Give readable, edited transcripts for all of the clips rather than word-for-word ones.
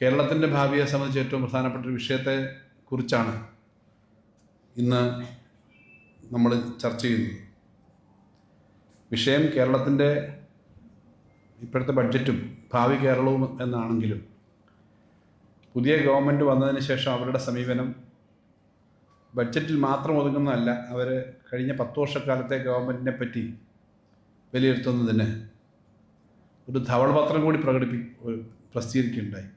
കേരളത്തിൻ്റെ ഭാവിയെ സംബന്ധിച്ച് ഏറ്റവും പ്രധാനപ്പെട്ട ഒരു വിഷയത്തെ കുറിച്ചാണ് ഇന്ന് നമ്മൾ ചർച്ച ചെയ്യുന്നത്. വിഷയം കേരളത്തിൻ്റെ ഇപ്പോഴത്തെ ബഡ്ജറ്റും ഭാവി കേരളവും എന്നാണെങ്കിലും പുതിയ ഗവൺമെൻറ് വന്നതിന് ശേഷം അവരുടെ സമീപനം ബഡ്ജറ്റിൽ മാത്രം ഒതുങ്ങുന്നതല്ല. അവർ കഴിഞ്ഞ 10 വർഷക്കാലത്തെ ഗവൺമെൻറ്റിനെ പറ്റി വിലയിരുത്തുന്നതിന് ഒരു ധവളപത്രം കൂടി പ്രസിദ്ധീകരിക്കുകയുണ്ടായി.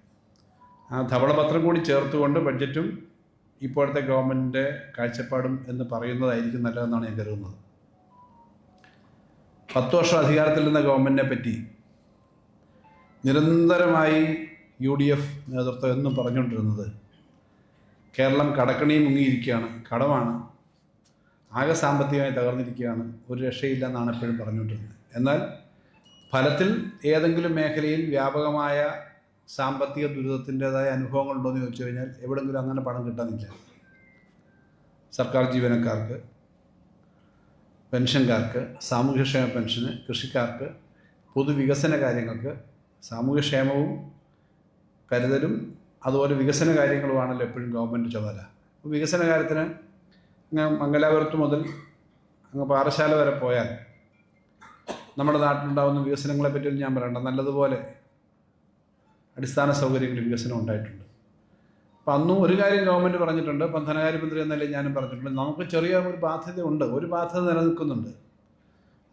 ആ ധവളപത്രം കൂടി ചേർത്തുകൊണ്ട് ബഡ്ജറ്റും ഇപ്പോഴത്തെ ഗവൺമെൻറ്റിൻ്റെ കാഴ്ചപ്പാടും എന്ന് പറയുന്നതായിരിക്കും നല്ലതെന്നാണ് ഞാൻ കരുതുന്നത്. 10 വർഷം അധികാരത്തിലിരുന്ന ഗവൺമെൻറ്റിനെ പറ്റി നിരന്തരമായി UDF നേതൃത്വം എന്നും പറഞ്ഞുകൊണ്ടിരുന്നത് കേരളം കടക്കണിയും മുങ്ങിയിരിക്കുകയാണ്, കടമാണ്, ആകെ സാമ്പത്തികമായി തകർന്നിരിക്കുകയാണ്, ഒരു രക്ഷയില്ല എന്നാണ് എപ്പോഴും പറഞ്ഞുകൊണ്ടിരുന്നത്. എന്നാൽ ഫലത്തിൽ ഏതെങ്കിലും മേഖലയിൽ വ്യാപകമായ സാമ്പത്തിക ദുരിതത്തിൻ്റെതായ അനുഭവങ്ങളുണ്ടോയെന്ന് ചോദിച്ചു കഴിഞ്ഞാൽ എവിടെയെങ്കിലും അങ്ങനെ പണം കിട്ടാനില്ല. സർക്കാർ ജീവനക്കാർക്ക്, പെൻഷൻകാർക്ക്, സാമൂഹ്യക്ഷേമ പെൻഷന്, കൃഷിക്കാർക്ക്, പൊതുവികസന കാര്യങ്ങൾക്ക്, സാമൂഹ്യക്ഷേമവും കരുതലും അതുപോലെ വികസന കാര്യങ്ങളുമാണല്ലോ എപ്പോഴും ഗവൺമെൻറ് ചുമതല. വികസന കാര്യത്തിന് മംഗലാപുരത്ത് മുതൽ അങ്ങ് പാറശാല വരെ പോയാൽ നമ്മുടെ നാട്ടിലുണ്ടാകുന്ന വികസനങ്ങളെ പറ്റിയൊന്നും ഞാൻ പറയണ്ട, നല്ലതുപോലെ അടിസ്ഥാന സൗകര്യങ്ങളിൽ വികസനം ഉണ്ടായിട്ടുണ്ട്. അപ്പം അന്നും ഒരു കാര്യം ഗവൺമെൻറ് പറഞ്ഞിട്ടുണ്ട്, ഇപ്പം ധനകാര്യമന്ത്രി എന്നല്ലേ ഞാനും പറഞ്ഞിട്ടുണ്ട്, നമുക്ക് ചെറിയ ഒരു ബാധ്യതയുണ്ട്, ഒരു ബാധ്യത നിലനിൽക്കുന്നുണ്ട്.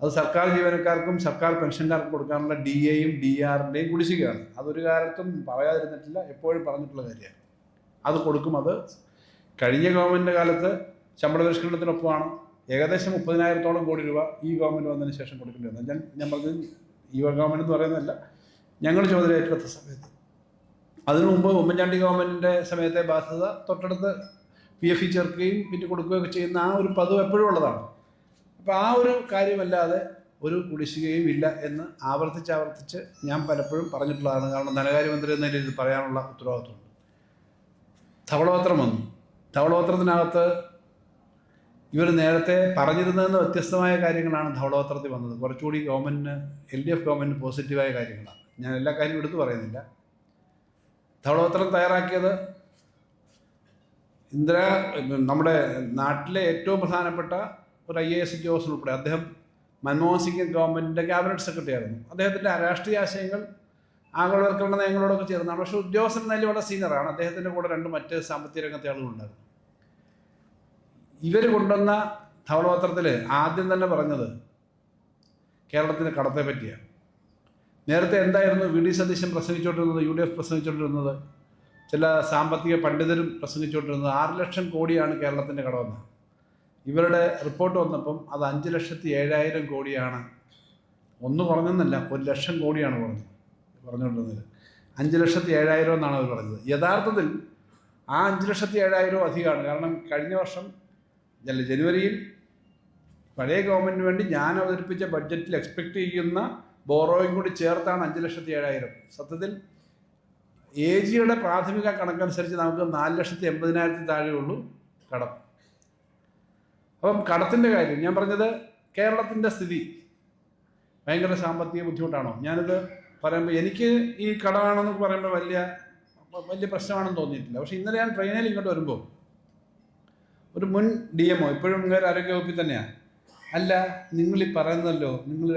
അത് സർക്കാർ ജീവനക്കാർക്കും സർക്കാർ പെൻഷൻകാർക്കും കൊടുക്കാനുള്ള DAയും DRൻ്റെയും കുടിശ്ശികയാണ്. അതൊരു കാലത്തും പറയാതിരുന്നിട്ടില്ല, എപ്പോഴും പറഞ്ഞിട്ടുള്ള കാര്യമാണ്. അത് കൊടുക്കും. അത് കഴിഞ്ഞ ഗവൺമെൻറ് കാലത്ത് ശമ്പള പരിഷ്കരണത്തിനൊപ്പമാണ് ഏകദേശം 30,000-ഓളം കോടി രൂപ ഈ ഗവൺമെൻറ് വന്നതിന് ശേഷം കൊടുക്കേണ്ടി വന്നത്. ഞാൻ പറഞ്ഞത് ഈ ഗവൺമെൻറ് എന്ന് പറയുന്നതല്ല, ഞങ്ങൾ ചുമതല ഏറ്റെടുത്ത സമയത്ത്. അതിനു മുമ്പ് ഉമ്മൻചാണ്ടി ഗവൺമെൻറ്റിൻ്റെ സമയത്തെ ബാധ്യത തൊട്ടടുത്ത് PFE ചേർക്കുകയും പിന്നെ കൊടുക്കുകയൊക്കെ ചെയ്യുന്ന ആ ഒരു പതിവ് എപ്പോഴും ഉള്ളതാണ്. അപ്പോൾ ആ ഒരു കാര്യമല്ലാതെ ഒരു കുടിശ്ശികയും ഇല്ല എന്ന് ആവർത്തിച്ച് ഞാൻ പലപ്പോഴും പറഞ്ഞിട്ടുള്ളതാണ്. കാരണം ധനകാര്യമന്ത്രി എന്ന രീതിയിൽ പറയാനുള്ള ഉത്തരവാദിത്വമുണ്ട്. ധവളപത്രം വന്നു. ധവളപത്രത്തിനകത്ത് ഇവർ നേരത്തെ പറഞ്ഞിരുന്നതെന്ന് വ്യത്യസ്തമായ കാര്യങ്ങളാണ് ധവളപത്രത്തിൽ വന്നത്. കുറച്ചുകൂടി ഗവൺമെൻറ്റിന് LDF ഗവൺമെൻറ്റിന് പോസിറ്റീവായ കാര്യങ്ങളാണ്. ഞാൻ എല്ലാ കാര്യവും എടുത്തു പറയുന്നില്ല. ധവളപത്രം തയ്യാറാക്കിയത് നമ്മുടെ നാട്ടിലെ ഏറ്റവും പ്രധാനപ്പെട്ട ഒരു IAS ഉദ്യോഗസ്ഥൻ ഉൾപ്പെടെ. അദ്ദേഹം മൻമോഹൻ സിംഗ് ഗവൺമെൻറ്റിൻ്റെ ക്യാബിനറ്റ് സെക്രട്ടറി ആയിരുന്നു. അദ്ദേഹത്തിൻ്റെ രാഷ്ട്രീയ ആശയങ്ങൾ ആഗോളവൽക്കരണ നയങ്ങളോടൊക്കെ ചേർന്നാണ്. പക്ഷേ ഉദ്യോഗസ്ഥൻ നല്ല വളരെ സീനിയറാണ്. അദ്ദേഹത്തിൻ്റെ കൂടെ 2 മറ്റ് സാമ്പത്തിക രംഗത്തെ ആളുകളുണ്ടായിരുന്നു. ഇവർ കൊണ്ടുവന്ന ധവളപത്രത്തിൽ ആദ്യം തന്നെ പറഞ്ഞത് കേരളത്തിൻ്റെ കടത്തെ പറ്റിയാണ്. നേരത്തെ എന്തായിരുന്നു VD സതീശൻ പ്രസംഗിച്ചുകൊണ്ടിരുന്നത്, UDF പ്രസംഗിച്ചുകൊണ്ടിരുന്നത്, ചില സാമ്പത്തിക പണ്ഡിതരും പ്രസംഗിച്ചുകൊണ്ടിരുന്നത് 6 ലക്ഷം കോടിയാണ് കേരളത്തിൻ്റെ കടമെന്ന്. ഇവരുടെ റിപ്പോർട്ട് വന്നപ്പം അത് 5,07,000 കോടിയാണ്. ഒന്ന് പറഞ്ഞെന്നല്ല, 1 ലക്ഷം കോടിയാണ് പറഞ്ഞുകൊണ്ടിരുന്നത്. 5,07,000 എന്നാണ് അവർ പറഞ്ഞത്. യഥാർത്ഥത്തിൽ ആ 5,07,000 അധികമാണ്. കാരണം കഴിഞ്ഞ വർഷം ജനുവരിയിൽ പഴയ ഗവൺമെൻറ്റിന് വേണ്ടി ഞാൻ അവതരിപ്പിച്ച ബഡ്ജറ്റിൽ എക്സ്പെക്റ്റ് ചെയ്യുന്ന ബോറോയും കൂടി ചേർത്താണ് 5,07,000. സത്യത്തിൽ AGയുടെ പ്രാഥമിക കണക്കനുസരിച്ച് നമുക്ക് 4,80,000 താഴെയുള്ളൂ കടം. അപ്പം കടത്തിൻ്റെ കാര്യം ഞാൻ പറഞ്ഞത്, കേരളത്തിൻ്റെ സ്ഥിതി ഭയങ്കര സാമ്പത്തിക ബുദ്ധിമുട്ടാണോ? ഞാനിത് പറയുമ്പോൾ എനിക്ക് ഈ കടമാണെന്ന് പറയുമ്പോൾ വലിയ പ്രശ്നമാണെന്ന് തോന്നിയിട്ടില്ല. പക്ഷേ ഇന്നലെ ഞാൻ ട്രെയിനിൽ ഇങ്ങോട്ട് വരുമ്പോൾ ഒരു മുൻ DMO, ഇപ്പോഴും ആരോഗ്യവകുപ്പിൽ തന്നെയാണ്, അല്ല നിങ്ങളീ പറയുന്നല്ലോ, നിങ്ങൾ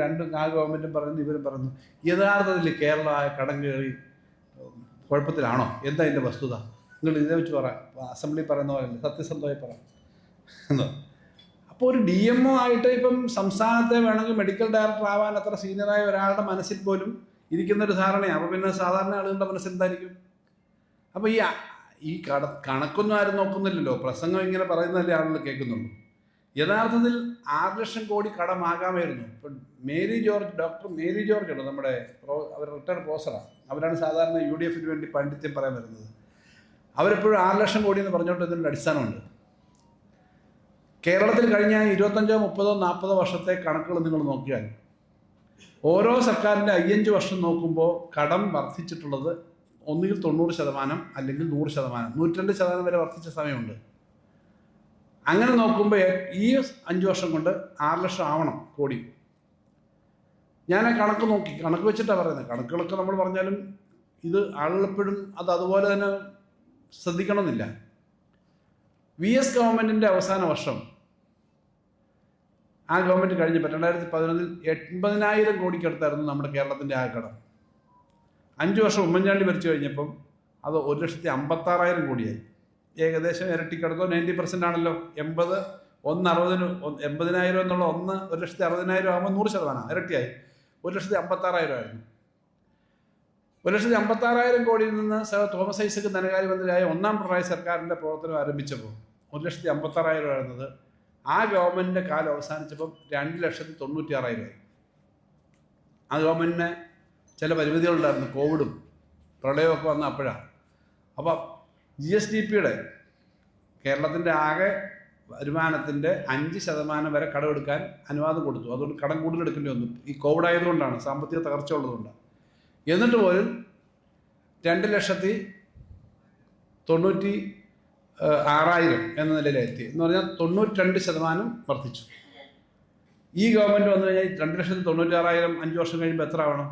ആ ഗവൺമെൻറ്റും പറയുന്നു ഇവരും പറയുന്നു, യഥാർത്ഥത്തിൽ കേരളം കടം കയറി കുഴപ്പത്തിലാണോ? എന്താ അതിൻ്റെ വസ്തുത? നിങ്ങൾ ഇതേ വെച്ച് അസംബ്ലി പറയുന്ന പോലെ സത്യസന്ധമായി പറ എന്നോ. അപ്പോൾ ഒരു DMO ആയിട്ട് ഇപ്പം സംസ്ഥാനത്തെ വേണമെങ്കിൽ മെഡിക്കൽ ഡയറക്ടർ ആവാൻ അത്ര സീനിയറായ ഒരാളുടെ മനസ്സിൽ പോലും ഇരിക്കുന്നൊരു ധാരണയാണ്. അപ്പോൾ പിന്നെ സാധാരണ ആളുകളുടെ മനസ്സെന്തായിരിക്കും? അപ്പോൾ ഈ കണക്കൊന്നും ആരും നോക്കുന്നില്ലല്ലോ, പ്രസംഗം ഇങ്ങനെ പറയുന്നതല്ലേ ആളുകൾ കേൾക്കുന്നുള്ളൂ. യഥാർത്ഥത്തിൽ 6 ലക്ഷം കോടി കടമാകാമായിരുന്നു. ഇപ്പം ഡോക്ടർ മേരി ജോർജ് ഉണ്ട്, നമ്മുടെ അവർ റിട്ടയർഡ് പ്രൊഫസറാണ്. അവരാണ് സാധാരണ UDFന് വേണ്ടി പാണ്ഡിത്യം പറയാൻ വരുന്നത്. അവരെപ്പോഴും 6 ലക്ഷം കോടി എന്ന് പറഞ്ഞുകൊണ്ട് ഇതിൻ്റെ അടിസ്ഥാനമുണ്ട്. കേരളത്തിൽ കഴിഞ്ഞ 25, 30, 40 വർഷത്തെ കണക്കുകൾ നിങ്ങൾ നോക്കിയാൽ ഓരോ സർക്കാരിൻ്റെ 5 വർഷം നോക്കുമ്പോൾ കടം വർദ്ധിച്ചിട്ടുള്ളത് ഒന്നുകിൽ 90% അല്ലെങ്കിൽ 100%, 102% വരെ വർദ്ധിച്ച സമയമുണ്ട്. അങ്ങനെ നോക്കുമ്പോൾ ഈ 5 വർഷം കൊണ്ട് 6 ലക്ഷം ആവണം കോടി. ഞാൻ കണക്ക് നോക്കി, കണക്ക് വെച്ചിട്ടാണ് പറയുന്നത്. കണക്കുകളൊക്കെ നമ്മൾ പറഞ്ഞാലും ഇത് ആളുകളെപ്പോഴും അതുപോലെ തന്നെ ശ്രദ്ധിക്കണമെന്നില്ല. VS ഗവൺമെൻറ്റിൻ്റെ അവസാന വർഷം, ആ ഗവൺമെൻറ് കഴിഞ്ഞപ്പോൾ 2011 80,000 കോടിക്കടുത്തായിരുന്നു നമ്മുടെ കേരളത്തിൻ്റെ ആ കടം. 5 വർഷം ഉമ്മൻചാണ്ടി ഭരിച്ചു കഴിഞ്ഞപ്പം അത് 1,56,000 കോടിയായി. ഏകദേശം ഇരട്ടിക്കടുത്തോ. 90% ആണല്ലോ. 80 80,000 എന്നുള്ള 1,60,000 ആകുമ്പോൾ 100% ഇരട്ടിയായി. 1,56,000 ആയിരുന്നു. 1,56,000 കോടിയിൽ നിന്ന് തോമസ് ഐസക് ധനകാര്യമന്ത്രിയായ 1ാം പിണറായി സർക്കാരിൻ്റെ പ്രവർത്തനം ആരംഭിച്ചപ്പോൾ 1,56,000 ആയിരുന്നത് ആ ഗവൺമെൻറ്റിൻ്റെ കാലം അവസാനിച്ചപ്പം 2,96,000 ആയി. ആ ഗവൺമെൻറ്റിന് ചില പരിമിതികളുണ്ടായിരുന്നു. കോവിഡും പ്രളയമൊക്കെ വന്ന അപ്പോഴാണ്. അപ്പം GSDPയുടെ കേരളത്തിൻ്റെ ആകെ വരുമാനത്തിൻ്റെ 5% വരെ കടമെടുക്കാൻ അനുവാദം കൊടുത്തു. അതുകൊണ്ട് കടം കൂടുതൽ എടുക്കേണ്ടി വന്നു. ഈ കോവിഡ് ആയതുകൊണ്ടാണ്, സാമ്പത്തിക തകർച്ച ഉള്ളതുകൊണ്ടാണ്. എന്നിട്ട് പോലും 2,96,000 എന്ന നിലയിലെത്തി. എന്ന് പറഞ്ഞാൽ 92% വർദ്ധിച്ചു. ഈ ഗവൺമെൻറ് വന്നു കഴിഞ്ഞാൽ 2,96,000 5 വർഷം കഴിയുമ്പോൾ എത്ര ആവണം?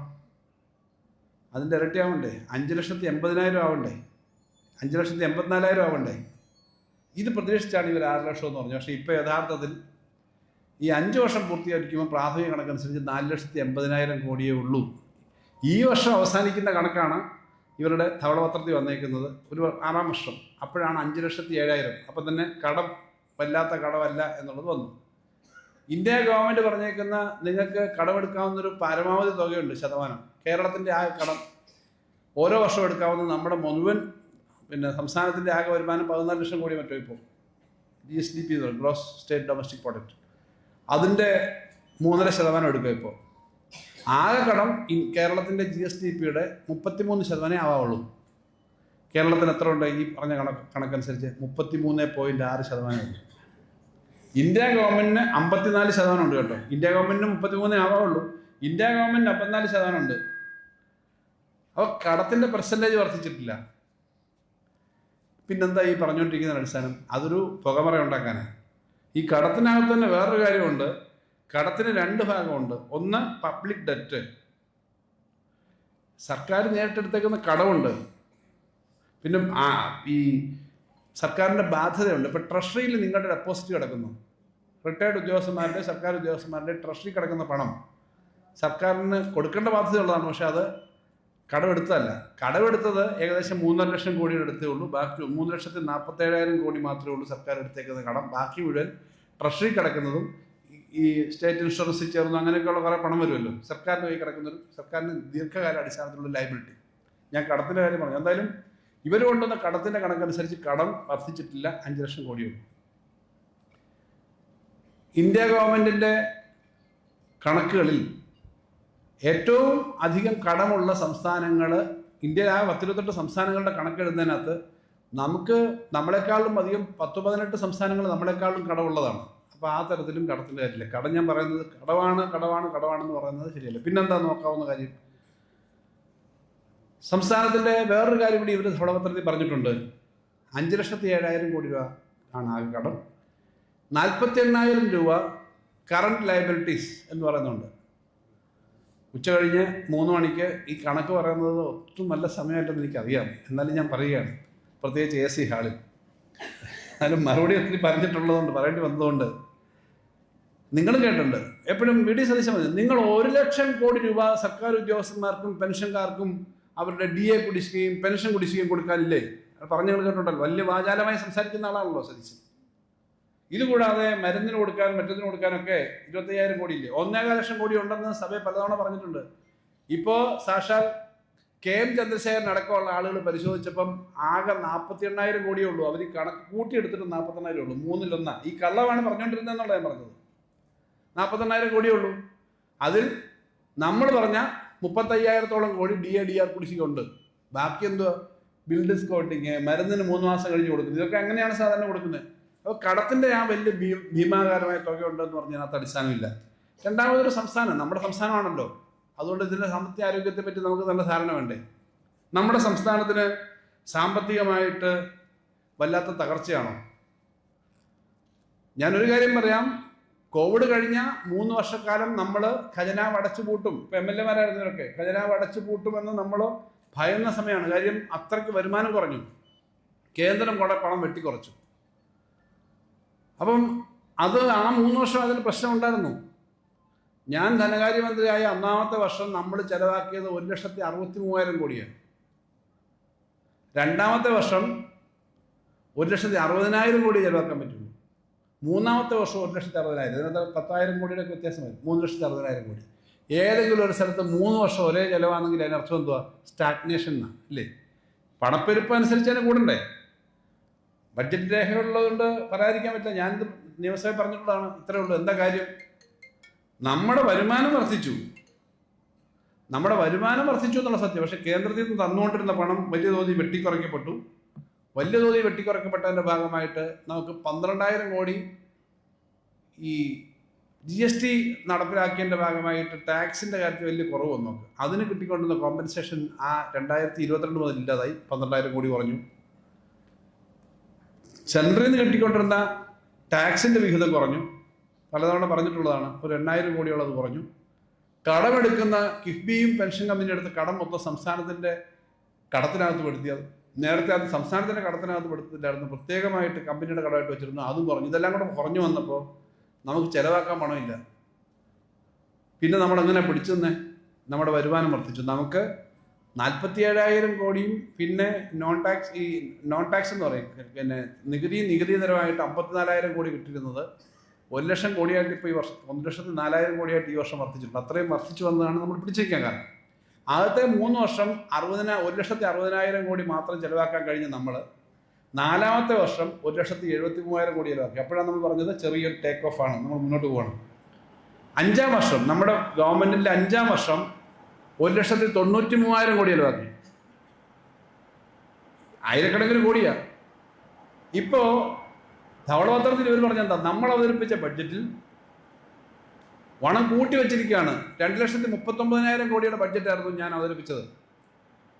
അതിൻ്റെ ഇരട്ടി ആവണ്ടേ? 5,80,000 ആവണ്ടേ? 5,84,000 ആവണ്ടേ? ഇത് പ്രതീക്ഷിച്ചാണ് ഇവർ 6 ലക്ഷം എന്ന് പറഞ്ഞു. പക്ഷേ ഇപ്പോൾ യഥാർത്ഥത്തിൽ ഈ 5 വർഷം പൂർത്തീകരിക്കുമ്പോൾ പ്രാഥമിക കണക്കനുസരിച്ച് 4,80,000 കോടിയേ ഉള്ളൂ. ഈ വർഷം അവസാനിക്കുന്ന കണക്കാണ് ഇവരുടെ ധവളപത്രത്തിൽ വന്നേക്കുന്നത്. ഒരു 6ാം വർഷം, അപ്പോഴാണ് 5,07,000. അപ്പം തന്നെ കടം വല്ലാത്ത കടമല്ല എന്നുള്ളത് വന്നു. ഇന്ത്യ ഗവൺമെൻറ് പറഞ്ഞേക്കുന്ന നിങ്ങൾക്ക് കടമെടുക്കാവുന്നൊരു പരമാവധി തുകയുണ്ട്, ശതമാനം. കേരളത്തിൻ്റെ ആ കടം ഓരോ വർഷം എടുക്കാവുന്ന നമ്മുടെ മുഴുവൻ സംസ്ഥാനത്തിൻ്റെ ആകെ വരുമാനം 14 ലക്ഷം കോടി മറ്റോ. ഇപ്പോൾ GSDP gross state domestic product, അതിൻ്റെ 3.5% എടുക്കുക. ഇപ്പോൾ ആകെ കടം കേരളത്തിൻ്റെ GSDPയുടെ 33% ആവാവുള്ളൂ. കേരളത്തിന് എത്ര ഉണ്ട്? ഈ പറഞ്ഞ കണക്കനുസരിച്ച് 33.6%. ഇന്ത്യ ഗവൺമെൻറ്റിന് 54% ഉണ്ട് കേട്ടോ. ഇന്ത്യ ഗവൺമെൻറ്റിന് 33 ആവാവുള്ളൂ. ഇന്ത്യ ഗവൺമെൻറ്റിന് 54% ഉണ്ട്. അപ്പോൾ കടത്തിൻ്റെ പെർസെൻറ്റേജ് വർദ്ധിച്ചിട്ടില്ല. പിന്നെന്താ ഈ പറഞ്ഞുകൊണ്ടിരിക്കുന്ന അടിസ്ഥാനം? അതൊരു പുകമറ ഉണ്ടാക്കാനാണ്. ഈ കടത്തിനകത്ത് തന്നെ വേറൊരു കാര്യമുണ്ട്. കടത്തിന് 2 ഭാഗമുണ്ട്. ഒന്ന് പബ്ലിക് ഡെറ്റ്, സർക്കാർ നേരിട്ടെടുത്തേക്കുന്ന കടമുണ്ട്. പിന്നെ ഈ സർക്കാരിൻ്റെ ബാധ്യതയുണ്ട്. ഇപ്പോൾ ട്രഷറിയിൽ നിങ്ങളുടെ ഡെപ്പോസിറ്റ് കിടക്കുന്നു. റിട്ടയർഡ് ഉദ്യോഗസ്ഥന്മാരുടെ, സർക്കാർ ഉദ്യോഗസ്ഥന്മാരുടെ ട്രഷറി കിടക്കുന്ന പണം സർക്കാരിന് കൊടുക്കേണ്ട ബാധ്യതയുള്ളതാണ്. പക്ഷെ അത് കടമെടുത്തതല്ല. കടമെടുത്തത് ഏകദേശം 3.5 ലക്ഷം കോടിയുടെ അടുത്തേ ഉള്ളൂ. ബാക്കി 3,47,000 കോടി മാത്രമേ ഉള്ളൂ സർക്കാർ എടുത്തേക്കുന്ന കടം. ബാക്കി മുഴുവൻ ട്രഷറി കിടക്കുന്നതും ഈ സ്റ്റേറ്റ് ഇൻഷുറൻസിൽ ചേർന്നു അങ്ങനെയൊക്കെയുള്ള കുറേ പണം വരുമല്ലോ, സർക്കാരിൻ്റെ കൈ കിടക്കുന്നൊരു സർക്കാരിന് ദീർഘകാല അടിസ്ഥാനത്തിലുള്ള ലയബിലിറ്റി. ഞാൻ കടത്തിൻ്റെ കാര്യം പറഞ്ഞു. എന്തായാലും ഇവർ കൊണ്ടുവന്ന കടത്തിൻ്റെ കണക്കനുസരിച്ച് കടം വർദ്ധിച്ചിട്ടില്ല, 5 ലക്ഷം കോടിയുള്ളൂ. ഇന്ത്യ ഗവൺമെൻറ്റിൻ്റെ കണക്കുകളിൽ ഏറ്റവും അധികം കടമുള്ള സംസ്ഥാനങ്ങൾ, ഇന്ത്യയിലെ ആ 10-28 സംസ്ഥാനങ്ങളുടെ കണക്കെടുന്നതിനകത്ത് നമ്മളെക്കാളും അധികം 10-18 സംസ്ഥാനങ്ങൾ നമ്മളെക്കാളും കടമുള്ളതാണ്. അപ്പോൾ ആ തരത്തിലും കടത്തിൻ്റെ കാര്യമില്ല. കടം ഞാൻ പറയുന്നത് കടമാണെന്ന് പറയുന്നത് ശരിയല്ല. പിന്നെന്താ നോക്കാവുന്ന കാര്യം? സംസ്ഥാനത്തിൻ്റെ വേറൊരു കാര്യം കൂടി ഇവർ ധവളപത്രത്തിൽ പറഞ്ഞിട്ടുണ്ട്. 5,07,000 കോടി രൂപ ആണ് ആകെ കടം. 48,000 രൂപ കറണ്ട് ലയബിലിറ്റീസ് എന്ന് പറയുന്നുണ്ട്. ഉച്ച കഴിഞ്ഞ് 3 മണിക്ക് ഈ കണക്ക് പറയുന്നത് ഒട്ടും നല്ല സമയമായിട്ടെന്ന് എനിക്കറിയാം. എന്നാലും ഞാൻ പറയുകയാണ്, പ്രത്യേകിച്ച് AC ഹാളിൽ. എന്നാലും മറുപടി ഒത്തിരി പറഞ്ഞിട്ടുള്ളതുകൊണ്ട്, പറയേണ്ടി വന്നതുകൊണ്ട് നിങ്ങൾ കേട്ടിട്ടുണ്ട്. എപ്പോഴും VD സതീശൻ മതി, നിങ്ങൾ 1 ലക്ഷം കോടി രൂപ സർക്കാർ ഉദ്യോഗസ്ഥന്മാർക്കും പെൻഷൻകാർക്കും അവരുടെ DA കുടിശ്ശികയും പെൻഷൻ കുടിശ്ശികയും കൊടുക്കാനില്ലേ? പറഞ്ഞു കേട്ടിട്ടുണ്ടല്ലോ. വലിയ വാചാലമായി സംസാരിക്കുന്ന ആളാണല്ലോ സതീശൻ. ഇതുകൂടാതെ മരുന്നിന് കൊടുക്കാൻ, മറ്റതിന് കൊടുക്കാനൊക്കെ 25,000 കോടിയില്ലേ? 1.25 ലക്ഷം കോടി ഉണ്ടെന്ന് സഭയെ പലതവണ പറഞ്ഞിട്ടുണ്ട്. ഇപ്പോൾ സാക്ഷാൽ KM ചന്ദ്രശേഖരൻ അടക്കമുള്ള ആളുകൾ പരിശോധിച്ചപ്പം ആകെ 48,000 കോടിയേ ഉള്ളൂ. അവർ കണക്ക് കൂട്ടിയെടുത്തിട്ട് 48,000 ഉള്ളൂ. 1/3. ഈ കള്ളമാണ് പറഞ്ഞുകൊണ്ടിരുന്നതെന്നുള്ള ഞാൻ പറഞ്ഞത്. 48,000 കോടിയേ ഉള്ളൂ. അതിൽ നമ്മൾ പറഞ്ഞ 35,000-ഓളം കോടി DADR കുടിശ്ശികയുണ്ട്. ബാക്കി എന്തുവാ? ബിൽ ഡിസ്കൗണ്ടിങ്, മരുന്നിന് 3 മാസം കഴിഞ്ഞ് കൊടുക്കുന്നത്. ഇതൊക്കെ എങ്ങനെയാണ് സാധാരണ കൊടുക്കുന്നത്? അപ്പോൾ കടത്തിൻ്റെ ആ വലിയ ഭീമാകാരമായ തുകയുണ്ടെന്ന് പറഞ്ഞാൽ അതിനകത്ത് അടിസ്ഥാനമില്ല. രണ്ടാമതൊരു സംസ്ഥാനം, നമ്മുടെ സംസ്ഥാനമാണല്ലോ. അതുകൊണ്ട് ഇതിൻ്റെ സാമ്പത്തിക ആരോഗ്യത്തെ പറ്റി നമുക്ക് നല്ല ധാരണ വേണ്ടേ? നമ്മുടെ സംസ്ഥാനത്തിന് സാമ്പത്തികമായിട്ട് വല്ലാത്ത തകർച്ചയാണോ? ഞാനൊരു കാര്യം പറയാം. കോവിഡ് കഴിഞ്ഞ 3 വർഷക്കാലം നമ്മൾ ഖജനാവ് അടച്ചുപൂട്ടും. ഇപ്പോൾ MLA മാരായിരുന്നവരൊക്കെ ഖജനാവ് അടച്ചുപൂട്ടുമെന്ന് നമ്മൾ ഭയന്ന സമയമാണ്. കാര്യം അത്രയ്ക്ക് വരുമാനം കുറഞ്ഞു, കേന്ദ്രം കുറെ പണം വെട്ടിക്കുറച്ചു. അപ്പം അത് ആ 3 വർഷം അതിന് പ്രശ്നം ഉണ്ടായിരുന്നു. ഞാൻ ധനകാര്യമന്ത്രിയായ ഒന്നാമത്തെ വർഷം നമ്മൾ ചെലവാക്കിയത് 1,63,000 കോടിയാണ്. രണ്ടാമത്തെ വർഷം 1,60,000 കോടി ചെലവാക്കാൻ പറ്റുള്ളൂ. മൂന്നാമത്തെ വർഷം 1,60,000. ഇതിനകത്ത് 10,000 കോടിയുടെ വ്യത്യാസമായി. 3,60,000 കോടി. ഏതെങ്കിലും ഒരു സ്ഥലത്ത് 3 വർഷം ഒരേ ചെലവാണെങ്കിൽ അതിനർത്ഥം എന്തുവാ? സ്റ്റാഗ്നേഷൻ എന്നാണ്, അല്ലേ? പണപ്പെരുപ്പം അനുസരിച്ച് തന്നെ കൂടണ്ടേ? ബഡ്ജറ്റ് രേഖകളുള്ളതുകൊണ്ട് പറയാതിരിക്കാൻ പറ്റില്ല. ഞാനിത് നിയമസഭയിൽ പറഞ്ഞിട്ടുള്ളതാണ്. ഇത്രയേ ഉള്ളൂ. എന്താ കാര്യം? നമ്മുടെ വരുമാനം വർദ്ധിച്ചു എന്നുള്ള സത്യം. പക്ഷെ കേന്ദ്രത്തിൽ നിന്ന് തന്നുകൊണ്ടിരുന്ന പണം വലിയ തോതിൽ വെട്ടിക്കുറയ്ക്കപ്പെട്ടതിൻ്റെ ഭാഗമായിട്ട് നമുക്ക് 12,000 കോടി ഈ GST നടപ്പിലാക്കിയതിൻ്റെ ഭാഗമായിട്ട് ടാക്സിൻ്റെ കാര്യത്തിൽ വലിയ കുറവ് വന്നു. അതിന് കിട്ടിക്കൊണ്ടിരുന്ന കോമ്പൻസേഷൻ ആ 2022 മുതൽ ഇല്ലാതായി. 12,000 കോടി കുറഞ്ഞു. സെൻട്രലിൽ നിന്ന് കിട്ടിക്കൊണ്ടിരുന്ന ടാക്സിൻ്റെ വിഹിതം കുറഞ്ഞു. പലതവണ പറഞ്ഞിട്ടുള്ളതാണ്. ഒരു 8,000 കോടിയോളം കുറഞ്ഞു. കടമെടുക്കുന്ന കിഫ്ബിയും പെൻഷൻ കമ്പനിയും എടുത്ത കടം മൊത്തം സംസ്ഥാനത്തിൻ്റെ കടത്തിനകത്ത് പെടുത്തിയത്. നേരത്തെ അത് സംസ്ഥാനത്തിൻ്റെ കടത്തിനകത്ത് പെടുത്തില്ലായിരുന്നു, പ്രത്യേകമായിട്ട് കമ്പനിയുടെ കടമായിട്ട് വെച്ചിരുന്നു. അതും കുറഞ്ഞു. ഇതെല്ലാം കൂടെ കുറഞ്ഞു വന്നപ്പോൾ നമുക്ക് ചിലവാക്കാൻ പണമില്ല. പിന്നെ നമ്മളെങ്ങനെ പിടിച്ചു തന്നെ? നമ്മുടെ വരുമാനം വർദ്ധിച്ചു. നമുക്ക് 47,000 കോടിയും പിന്നെ നോൺ ടാക്സ് എന്ന് പറയും, പിന്നെ നികുതി നിരമായിട്ട് 54,000 കോടി കിട്ടിയിരുന്നത് 1,00,000 കോടിയായിട്ട് ഇപ്പോൾ ഈ വർഷം 1,04,000 കോടിയായിട്ട് ഈ വർഷം വർദ്ധിച്ചിട്ടുണ്ട്. അത്രയും വർദ്ധിച്ചു വന്നതാണ് നമ്മൾ പിടിച്ചിരിക്കാൻ കാരണം. ആദ്യത്തെ 3 വർഷം 1,60,000 കോടി മാത്രം ചെലവാക്കാൻ കഴിഞ്ഞ നമ്മൾ നാലാമത്തെ വർഷം 1,73,000 കോടി ചെലവാക്കി. അപ്പോഴാണ് നമ്മൾ പറഞ്ഞത് ചെറിയൊരു ടേക്ക് ഓഫ് ആണ്, നമ്മൾ മുന്നോട്ട് പോകണം. 5-ാം വർഷം നമ്മുടെ ഗവൺമെന്റിന്റെ 5-ാം വർഷം 1,93,000 കോടി ചെലവാക്കി. ആയിരക്കണക്കിന് കോടിയാ. ഇപ്പോ ധവളപത്രത്തിൽ ഇവർ പറഞ്ഞെന്താ? നമ്മൾ അവതരിപ്പിച്ച ബഡ്ജറ്റിൽ പണം കൂട്ടി വെച്ചിരിക്കുകയാണ്. 2,39,000 കോടിയുടെ ബഡ്ജറ്റായിരുന്നു ഞാൻ അവതരിപ്പിച്ചത്.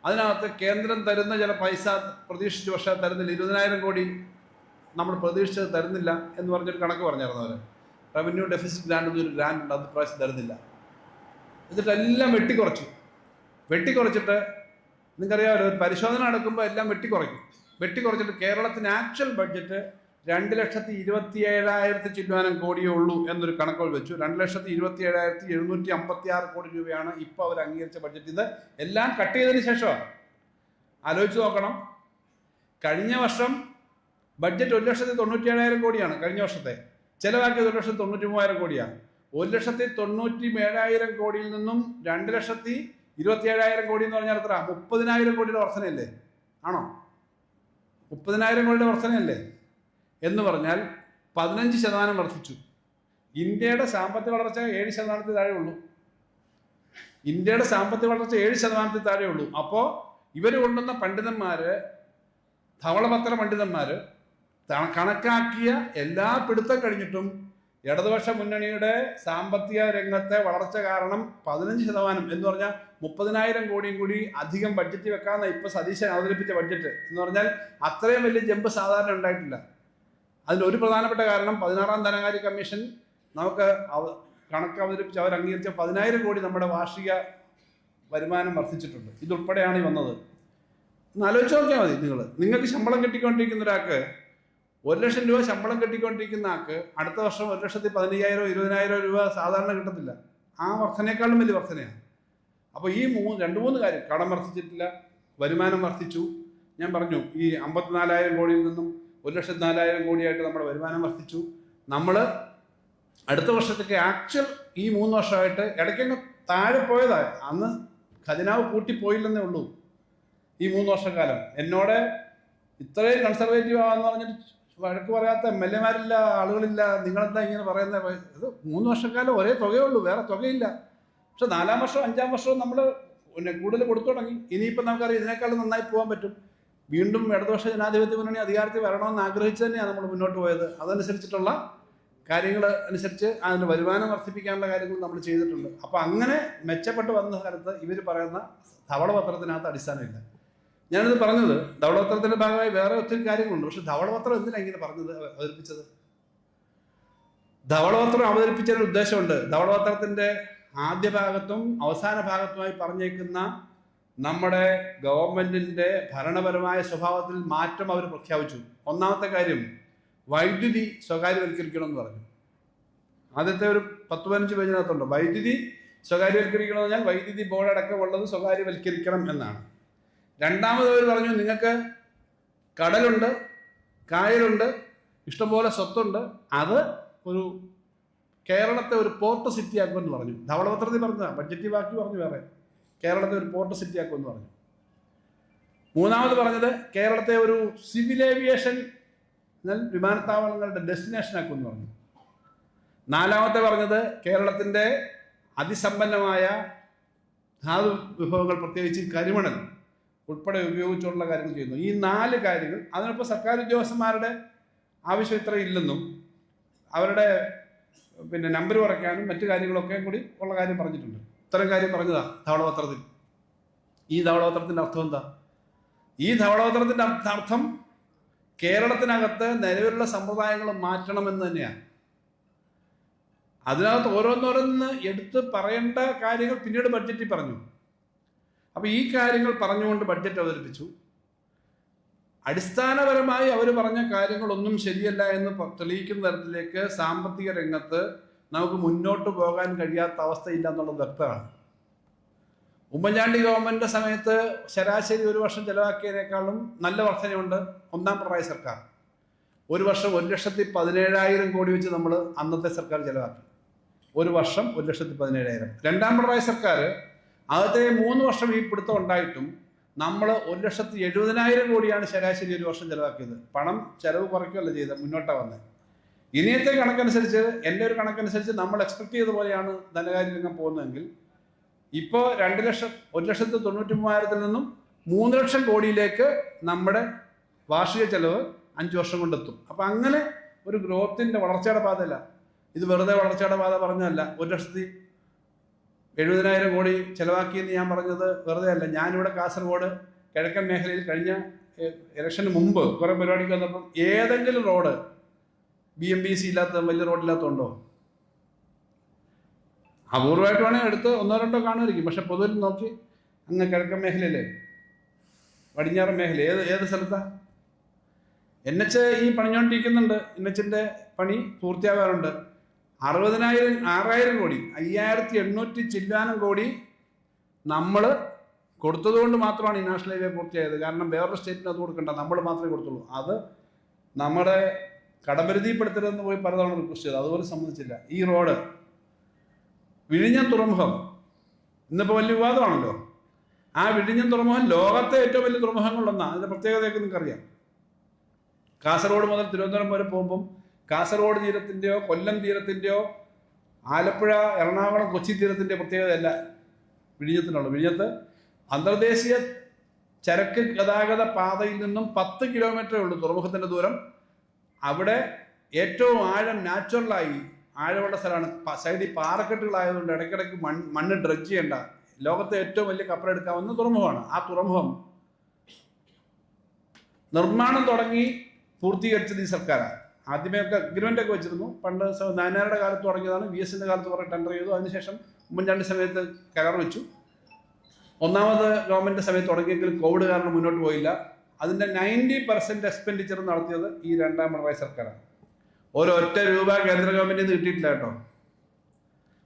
അതിനകത്ത് കേന്ദ്രം തരുന്ന ചില പൈസ പ്രതീക്ഷിച്ചു, പക്ഷേ തരുന്നില്ല. 20,000 കോടി നമ്മൾ പ്രതീക്ഷിച്ചത് തരുന്നില്ല എന്ന് പറഞ്ഞൊരു കണക്ക് പറഞ്ഞായിരുന്നു അവർ. റവന്യൂ ഡെഫിസിറ്റ് ഗ്രാൻഡ് ഒരു ഗ്രാൻഡ് ഉണ്ട്, അത് പ്രാവശ്യം തരുന്നില്ല. എന്നിട്ടെല്ലാം വെട്ടിക്കുറച്ചിട്ട് നിങ്ങൾക്കറിയാമല്ലോ, ഒരു പരിശോധന നടക്കുമ്പോൾ എല്ലാം വെട്ടിക്കുറച്ചിട്ട് കേരളത്തിന് ആക്ച്വൽ ബഡ്ജറ്റ് 2,27,000 ചില്ലുവാനം കോടിയേ ഉള്ളൂ എന്നൊരു കണക്കുകൾ വെച്ചു. 2,27,756 കോടി രൂപയാണ് ഇപ്പോൾ അവർ അംഗീകരിച്ച ബഡ്ജറ്റ്. ഇത് എല്ലാം കട്ട് ചെയ്തതിന് ശേഷമാണ്. ആലോചിച്ച് നോക്കണം. കഴിഞ്ഞ വർഷം ബഡ്ജറ്റ് 1,97,000 കോടിയാണ്. കഴിഞ്ഞ വർഷത്തെ ചിലവാക്കിയത് 1,93,000 കോടിയാണ്. 1,97,000 കോടിയിൽ നിന്നും 2,27,000 കോടി എന്ന് പറഞ്ഞാൽ എത്ര? 30,000 കോടിയുടെ വർധനയല്ലേ? ആണോ? 30,000 കോടിയുടെ വർധനയല്ലേ? എന്ന് പറഞ്ഞാൽ 15% വർദ്ധിച്ചു. ഇന്ത്യയുടെ സാമ്പത്തിക വളർച്ച 7% താഴെ ഉള്ളൂ. ഇന്ത്യയുടെ സാമ്പത്തിക വളർച്ച 7% താഴെ ഉള്ളൂ. അപ്പോൾ ഇവർ കൊണ്ടുവന്ന ധവളപത്ര പണ്ഡിതന്മാര് കണക്കാക്കിയ എല്ലാ പിടുത്തം കഴിഞ്ഞിട്ടും ഇടതുപക്ഷ മുന്നണിയുടെ സാമ്പത്തിക രംഗത്തെ വളർച്ച കാരണം 15% എന്ന് പറഞ്ഞാൽ 30,000 കോടിയും കൂടി അധികം ബഡ്ജറ്റ് വെക്കാമെന്ന ഇപ്പൊ സതീശൻ അവതരിപ്പിച്ച ബഡ്ജറ്റ് എന്ന് പറഞ്ഞാൽ അത്രയും വലിയ ജമ്പ് സാധാരണ ഉണ്ടായിട്ടില്ല. അതിലൊരു പ്രധാനപ്പെട്ട കാരണം 16-ാം ധനകാര്യ കമ്മീഷൻ നമുക്ക് കണക്ക് അവതരിപ്പിച്ച് അവർ അംഗീകരിച്ച 10,000 കോടി നമ്മുടെ വാർഷിക വരുമാനം വർദ്ധിച്ചിട്ടുണ്ട്. ഇതുൾപ്പെടെയാണ് ഈ വന്നത്. ഒന്ന് ആലോചിച്ച് നോക്കിയാൽ മതി. നിങ്ങൾക്ക് ശമ്പളം കിട്ടിക്കൊണ്ടിരിക്കുന്ന ഒരാൾക്ക് 1,00,000 രൂപ ശമ്പളം കിട്ടിക്കൊണ്ടിരിക്കുന്ന ആൾക്ക് അടുത്ത വർഷം 1,15,000 20,000 രൂപ സാധാരണ കിട്ടത്തില്ല. ആ വർധനേക്കാളും വലിയ വർധനയാണ്. അപ്പോൾ ഈ 2-3 കാര്യം, കടം വർദ്ധിച്ചിട്ടില്ല, വരുമാനം വർദ്ധിച്ചു. ഞാൻ പറഞ്ഞു ഈ 54,000 കോടിയിൽ നിന്നും 1,04,000 കോടിയായിട്ട് നമ്മുടെ വരുമാനം വർദ്ധിച്ചു. നമ്മൾ അടുത്ത വർഷത്തേക്ക് ആക്ച്വൽ ഈ 3 വർഷമായിട്ട് ഇടയ്ക്കങ്ങ് താഴെ പോയതാണ്. അന്ന് ഖജനാവ് പൂട്ടിപ്പോയില്ലെന്നേ ഉള്ളൂ. ഈ 3 വർഷക്കാലം എന്നോട് ഇത്രയും കൺസർവേറ്റീവ് ആവാന്ന് പറഞ്ഞിട്ട് വഴക്ക് പറയാത്ത MLA മാരില്ല, ആളുകളില്ല. നിങ്ങളെന്താ ഇങ്ങനെ പറയുന്നത്? ഇത് 3 വർഷക്കാലം ഒരേ തുകയുള്ളൂ, വേറെ തുകയില്ല. പക്ഷെ 4-ാം വർഷവും 5-ാം വർഷവും നമ്മൾ കൂടുതൽ കൊടുത്തു തുടങ്ങി. ഇനിയിപ്പോൾ നമുക്കറിയാം ഇതിനേക്കാളും നന്നായി പോകാൻ പറ്റും. വീണ്ടും ഇടതുപക്ഷ ജനാധിപത്യ മുന്നണി അധികാരത്തിൽ വരണമെന്ന് ആഗ്രഹിച്ച് തന്നെയാണ് നമ്മൾ മുന്നോട്ട് പോയത്. അതനുസരിച്ചിട്ടുള്ള കാര്യങ്ങൾ അനുസരിച്ച് അതിൻ്റെ വരുമാനം വർദ്ധിപ്പിക്കാനുള്ള കാര്യങ്ങൾ നമ്മൾ ചെയ്തിട്ടുണ്ട്. അപ്പോൾ അങ്ങനെ മെച്ചപ്പെട്ട് വന്ന കാലത്ത് ഇവർ പറയുന്ന ധവളപത്രത്തിനകത്ത് അടിസ്ഥാനമില്ല. ഞാനിത് പറഞ്ഞത് ധവളപത്രത്തിന്റെ ഭാഗമായി വേറെ ഒത്തിരി കാര്യങ്ങളുണ്ട്. പക്ഷെ ധവളപത്രം എന്തിനാണ് ഇങ്ങനെ അവതരിപ്പിച്ചത്? ധവളപത്രം അവതരിപ്പിച്ചതിന് ഉദ്ദേശമുണ്ട്. ധവളപത്രത്തിന്റെ ആദ്യ ഭാഗത്തും അവസാന ഭാഗത്തുമായി പറഞ്ഞേക്കുന്ന നമ്മുടെ ഗവൺമെന്റിന്റെ ഭരണപരമായ സ്വഭാവത്തിൽ മാറ്റം അവർ പ്രഖ്യാപിച്ചു. ഒന്നാമത്തെ കാര്യം, വൈദ്യുതി സ്വകാര്യവൽക്കരിക്കണമെന്ന് പറഞ്ഞു. ആദ്യത്തെ ഒരു 10-15 പേജിനകത്തുണ്ട് വൈദ്യുതി സ്വകാര്യവൽക്കരിക്കണം എന്ന് പറഞ്ഞാൽ വൈദ്യുതി ബോർഡ് അടക്കമുള്ളത് സ്വകാര്യവൽക്കരിക്കണം എന്നാണ്. രണ്ടാമത് അവർ പറഞ്ഞു, നിങ്ങൾക്ക് കടലുണ്ട്, കായലുണ്ട്, ഇഷ്ടംപോലെ സ്വത്തുണ്ട്, അത് ഒരു കേരളത്തെ ഒരു പോർട്ട് സിറ്റി ആക്കുമെന്ന് പറഞ്ഞു. ധവളപത്രത്തിൽ പറഞ്ഞതാണ്, ബഡ്ജറ്റ് ബാക്കി പറഞ്ഞു വേറെ. കേരളത്തെ ഒരു പോർട്ട് സിറ്റി ആക്കുമെന്ന് പറഞ്ഞു. മൂന്നാമത് പറഞ്ഞത് കേരളത്തെ ഒരു സിവിൽ ഏവിയേഷൻ വിമാനത്താവളങ്ങളുടെ ഡെസ്റ്റിനേഷൻ ആക്കുമെന്ന് പറഞ്ഞു. നാലാമത്തെ പറഞ്ഞത് കേരളത്തിൻ്റെ അതിസമ്പന്നമായ ധാതു വിഭവങ്ങൾ, പ്രത്യേകിച്ച് കരിമണൽ ഉൾപ്പെടെ ഉപയോഗിച്ചുള്ള കാര്യങ്ങൾ ചെയ്യുന്നു. ഈ 4 കാര്യങ്ങൾ. അതിനൊപ്പം സർക്കാർ ഉദ്യോഗസ്ഥന്മാരുടെ ആവശ്യം ഇത്ര ഇല്ലെന്നും അവരുടെ നമ്പർ കുറയ്ക്കാനും മറ്റു കാര്യങ്ങളൊക്കെ കൂടി ഉള്ള കാര്യം പറഞ്ഞിട്ടുണ്ട്. ഇത്തരം കാര്യം പറഞ്ഞതാ ധവളപത്രത്തിൽ. ഈ ധവളപത്രത്തിൻ്റെ അർത്ഥം എന്താ? ഈ ധവളപത്രത്തിൻ്റെ അർത്ഥം കേരളത്തിനകത്ത് നിലവിലുള്ള സമ്പ്രദായങ്ങൾ മാറ്റണമെന്ന് തന്നെയാണ്. അതിനകത്ത് ഓരോന്നോരോന്ന് എടുത്ത് പറയേണ്ട കാര്യങ്ങൾ പിന്നീട് ബഡ്ജറ്റിൽ പറഞ്ഞു. അപ്പോൾ ഈ കാര്യങ്ങൾ പറഞ്ഞുകൊണ്ട് ബഡ്ജറ്റ് അവതരിപ്പിച്ചു. അടിസ്ഥാനപരമായി അവർ പറഞ്ഞ കാര്യങ്ങളൊന്നും ശരിയല്ല എന്ന് തെളിയിക്കുന്ന തരത്തിലേക്ക് സാമ്പത്തിക രംഗത്ത് നമുക്ക് മുന്നോട്ട് പോകാൻ കഴിയാത്ത അവസ്ഥയില്ല എന്നുള്ളത് വ്യക്തമാണ്. ഉമ്മൻചാണ്ടി ഗവൺമെൻറ് സമയത്ത് ശരാശരി ഒരു വർഷം ചെലവാക്കിയതിനേക്കാളും നല്ല വർധനയുണ്ട് ഒന്നാം പിണറായി സർക്കാർ. ഒരു വർഷം 1,17,000 കോടി വെച്ച് നമ്മൾ അന്നത്തെ സർക്കാർ ചെലവാക്കി. ഒരു വർഷം 1,17,000. രണ്ടാം പിണറായി സർക്കാർ ആദ്യത്തെ 3 വർഷം ഈ പിടുത്തം ഉണ്ടായിട്ടും നമ്മൾ 1,70,000 കോടിയാണ് ശരാശരി ഒരു വർഷം ചെലവാക്കിയത്. പണം ചെലവ് കുറയ്ക്കുകയല്ല ചെയ്തത്, മുന്നോട്ടാണ് വന്നത്. ഇനിയത്തെ കണക്കനുസരിച്ച്, എൻ്റെ ഒരു കണക്കനുസരിച്ച് നമ്മൾ എക്സ്പെക്ട് ചെയ്ത പോലെയാണ് ധനകാര്യ രംഗം പോകുന്നതെങ്കിൽ ഇപ്പോൾ 1,93,000 നിന്നും 3 ലക്ഷം കോടിയിലേക്ക് നമ്മുടെ വാർഷിക ചെലവ് 5 വർഷം കൊണ്ടെത്തും. അപ്പം അങ്ങനെ ഒരു ഗ്രോത്തിൻ്റെ വളർച്ചയുടെ പാതയല്ല ഇത്. വെറുതെ വളർച്ചയുടെ പാത പറഞ്ഞതല്ല. 1,70,000 കോടി ചെലവാക്കിയെന്ന് ഞാൻ പറഞ്ഞത് വെറുതെ അല്ല. ഞാനിവിടെ കാസർഗോഡ് കിഴക്കൻ മേഖലയിൽ കഴിഞ്ഞ ഇലക്ഷന് മുമ്പ് കുറേ പരിപാടിക്ക് വന്നപ്പം ഏതെങ്കിലും റോഡ് BMBC ഇല്ലാത്ത വലിയ റോഡില്ലാത്തതുണ്ടോ? അപൂർവമായിട്ട് വേണമെങ്കിൽ എടുത്ത് 1-2 കാണുമായിരിക്കും. പക്ഷെ പൊതുവിൽ നോക്കി അങ്ങ് കിഴക്കൻ മേഖലയിലെ പടിഞ്ഞാറൻ മേഖല ഏത് സ്ഥലത്താണ് NH ഈ പണിഞ്ഞുകൊണ്ടിരിക്കുന്നുണ്ട്. NHന്റെ പണി പൂർത്തിയാകാറുണ്ട്. 6,000 കോടി 5,800 ചില്ലാനം കോടി നമ്മൾ കൊടുത്തതുകൊണ്ട് മാത്രമാണ് ഈ നാഷണൽ ഹൈവേ പൂർത്തിയായത്. കാരണം വേറൊരു സ്റ്റേറ്റിന് അത് കൊടുക്കണ്ട, നമ്മൾ മാത്രമേ കൊടുത്തുള്ളൂ. അത് നമ്മുടെ കടപരിധിപ്പെടുത്തരുതെന്ന് പോയി പലതവണ റിക്വസ്റ്റ് ചെയ്തു, അതുപോലെ സമ്മതിച്ചില്ല. ഈ റോഡ് വിഴിഞ്ഞം തുറമുഖം ഇന്നിപ്പോൾ വലിയ വിവാദമാണല്ലോ. ആ വിഴിഞ്ഞം തുറമുഖം ലോകത്തെ ഏറ്റവും വലിയ തുറമുഖങ്ങളിലൊന്നാണ്. അതിൻ്റെ പ്രത്യേകതയൊക്കെ നിങ്ങൾക്കറിയാം. കാസർഗോഡ് മുതൽ തിരുവനന്തപുരം വരെ പോകുമ്പം കാസർഗോഡ് തീരത്തിൻ്റെയോ കൊല്ലം തീരത്തിൻ്റെയോ ആലപ്പുഴ എറണാകുളം കൊച്ചി തീരത്തിൻ്റെ പ്രത്യേകതയല്ല വിഴിഞ്ഞത്തിനുള്ളൂ. വിഴിഞ്ഞത്ത് അന്തർദേശീയ ചരക്ക് ഗതാഗത പാതയിൽ നിന്നും 10 കിലോമീറ്ററേ ഉള്ളൂ തുറമുഖത്തിൻ്റെ ദൂരം. അവിടെ ഏറ്റവും ആഴം നാച്ചുറലായി ആഴമുള്ള സ്ഥലമാണ്. സൈഡിൽ പാറക്കെട്ടുകളായതുകൊണ്ട് ഇടയ്ക്കിടയ്ക്ക് മണ്ണ് ഡ്രഡ്ജ് ചെയ്യേണ്ട ലോകത്തെ ഏറ്റവും വലിയ കപ്പലെടുക്കാവുന്ന തുറമുഖമാണ്. ആ തുറമുഖം നിർമ്മാണം തുടങ്ങി പൂർത്തീകരിച്ചത് ഈ സർക്കാരാണ്. ആദ്യമേയൊക്കെ അഗ്രിമെൻ്റൊക്കെ വെച്ചിരുന്നു. പണ്ട് നായനാരുടെ കാലത്ത് തുടങ്ങിയതാണ്. VSന്റെ കാലത്ത് കുറേ ടെൻഡർ ചെയ്തു. അതിനുശേഷം ഉമ്മൻചാണ്ടി സമയത്ത് കരാർ വെച്ചു. ഒന്നാമത് ഗവൺമെൻറ് സമയത്ത് തുടങ്ങിയെങ്കിൽ കോവിഡ് കാരണം മുന്നോട്ട് പോയില്ല. അതിൻ്റെ 90% എക്സ്പെൻഡിച്ചർ നടത്തിയത് ഈ രണ്ടാം പിണറായി സർക്കാരാണ്. ഒരൊറ്റ രൂപ കേന്ദ്ര ഗവൺമെൻറ്റിൽ നിന്ന് കിട്ടിയിട്ടില്ല കേട്ടോ.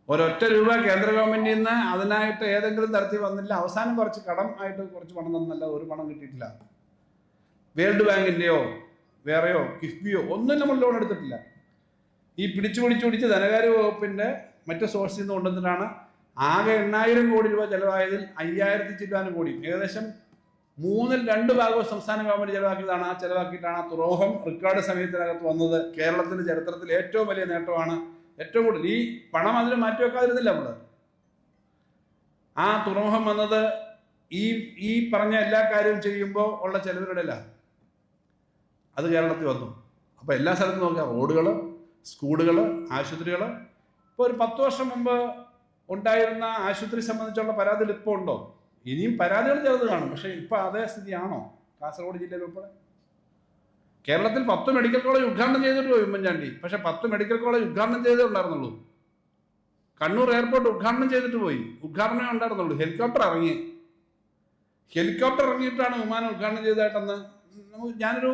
ഒരൊറ്റ രൂപ കേന്ദ്ര ഗവൺമെൻറ്റിൽ നിന്ന് അതിനായിട്ട് ഏതെങ്കിലും തരത്തിൽ വന്നില്ല. അവസാനം കുറച്ച് കടം ആയിട്ട് കുറച്ച് പണം തന്നല്ല, ഒരു പണം കിട്ടിയിട്ടില്ല. വേൾഡ് ബാങ്കിൻ്റെയോ വേറെയോ കിഫ്ബിയോ ഒന്നും നമ്മൾ ലോൺ എടുത്തിട്ടില്ല. ഈ പിടിച്ച് ധനകാര്യ വകുപ്പിൻ്റെ മറ്റു സോഴ്സിൽ നിന്ന് കൊണ്ടുവന്നിട്ടാണ് ആകെ 8,000 കോടി രൂപ ചിലവായതിൽ 5,000 ചില്ലാനം കോടി, ഏകദേശം 2/3 ഭാഗവും സംസ്ഥാന ഗവൺമെൻറ് ചിലവാക്കിയതാണ്. ആ ചിലവാക്കിയിട്ടാണ് ആ തുറമുഖം റെക്കോർഡ് സമയത്തിനകത്ത് വന്നത്. കേരളത്തിൻ്റെ ചരിത്രത്തിൽ ഏറ്റവും വലിയ നേട്ടമാണ്. ഏറ്റവും കൂടുതൽ ഈ പണം അതിന് മാറ്റിവെക്കാതിരുന്നില്ല നമ്മൾ. ആ തുറമുഖം വന്നത് ഈ പറഞ്ഞ എല്ലാ കാര്യവും ചെയ്യുമ്പോൾ ഉള്ള ചെലവുകളില്ല. അത് കേരളത്തിൽ വന്നു. അപ്പോൾ എല്ലാ സ്ഥലത്തും നോക്കുക, റോഡുകൾ, സ്കൂളുകൾ, ആശുപത്രികൾ. ഇപ്പോൾ ഒരു 10 വർഷം മുമ്പ് ഉണ്ടായിരുന്ന ആശുപത്രി സംബന്ധിച്ചുള്ള പരാതികൾ ഇപ്പോൾ ഉണ്ടോ? ഇനിയും പരാതികൾ ചെറുത് കാണും. പക്ഷേ ഇപ്പോൾ അതേ സ്ഥിതിയാണോ കാസർഗോഡ് ജില്ലയിൽ ഉൾപ്പെടെ? കേരളത്തിൽ 10 മെഡിക്കൽ കോളേജ് ഉദ്ഘാടനം ചെയ്തിട്ട് പോയി ഉമ്മൻചാണ്ടി. പക്ഷേ 10 മെഡിക്കൽ കോളേജ് ഉദ്ഘാടനം ചെയ്തേ ഉണ്ടായിരുന്നുള്ളൂ. കണ്ണൂർ എയർപോർട്ട് ഉദ്ഘാടനം ചെയ്തിട്ട് പോയി, ഉദ്ഘാടനമേ ഉണ്ടായിരുന്നുള്ളൂ. ഹെലികോപ്റ്റർ ഇറങ്ങി. ഹെലികോപ്റ്റർ ഇറങ്ങിയിട്ടാണ് വിമാനം ഉദ്ഘാടനം ചെയ്തതായിട്ടെന്ന് ഞാനൊരു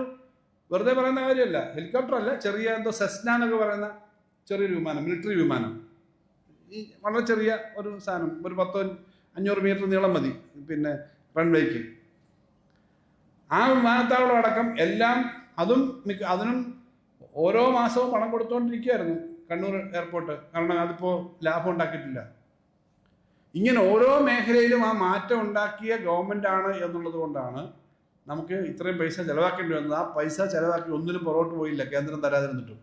വെറുതെ പറയുന്ന കാര്യമല്ല. ഹെലികോപ്റ്റർ അല്ല, ചെറിയ എന്തോ സെസ്ന എന്നൊക്കെ പറയുന്ന ചെറിയൊരു വിമാനം, മിലിറ്ററി വിമാനം, ഈ വളരെ ചെറിയ ഒരു സാധനം, ഒരു 500 മീറ്റർ നീളം മതി പിന്നെ റൺവേക്ക്. ആ വിമാനത്താവളം അടക്കം എല്ലാം അതിനും ഓരോ മാസവും പണം കൊടുത്തുകൊണ്ടിരിക്കുകയായിരുന്നു കണ്ണൂർ എയർപോർട്ട്. കാരണം അതിപ്പോൾ ലാഭം ഉണ്ടാക്കിയിട്ടില്ല. ഇങ്ങനെ ഓരോ മേഖലയിലും ആ മാറ്റം ഉണ്ടാക്കിയ ഗവൺമെൻറ് ആണ് എന്നുള്ളത് കൊണ്ടാണ് നമുക്ക് ഇത്രയും പൈസ ചിലവാക്കേണ്ടി വന്നത്. ആ പൈസ ചിലവാക്കി ഒന്നിനും പുറകോട്ട് പോയില്ല, കേന്ദ്രം തരാതിരുന്നിട്ടും.